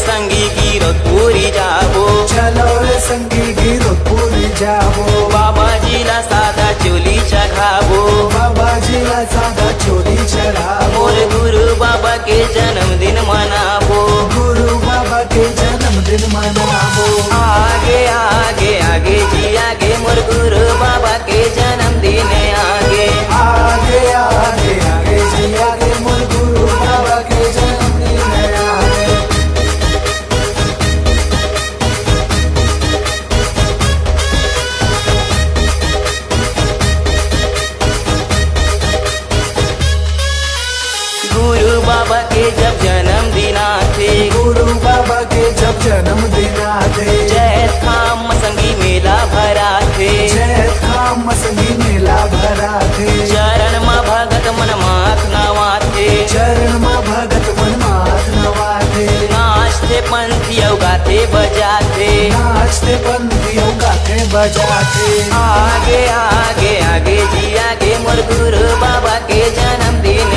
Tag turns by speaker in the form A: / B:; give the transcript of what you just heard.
A: संगी गिरतपुरी जाबो,
B: चलो रे संगी गिरतपुरी जाबो,
A: बाबाजीला साधा चोली चढ़ाबो,
B: बाबाजीला साधा चोली चढ़ाबो,
A: मोर गुरु बाबा के जन्मदिन मनाबो,
B: गुरु बाबा के जन्मदिन मनाबो।
A: आगे आगे आगे जी आगे मोर गुरु बाबा के जन्मदिन आगे,
B: आगे आगे आगे जी आगे मोर गुरु बाबा के जन्मदिन आगे।
A: गुरु बाबा के जब जन्मदिन थे,
B: गुरु बाबा के जब जन्मदिन आते,
A: जय थाम संगी मेला भरा थे,
B: जय खाम संगी मेला भरा थे,
A: चरण मा भगत मन माथ नवा थे,
B: चरण माँ भगत मन मात नवाते,
A: नाचते पंथी गाते बजाते,
B: नाचते पंथियों गाते बजाते।
A: आगे आगे आगे जी आगे मोर गुरु बाबा के जन्मदिन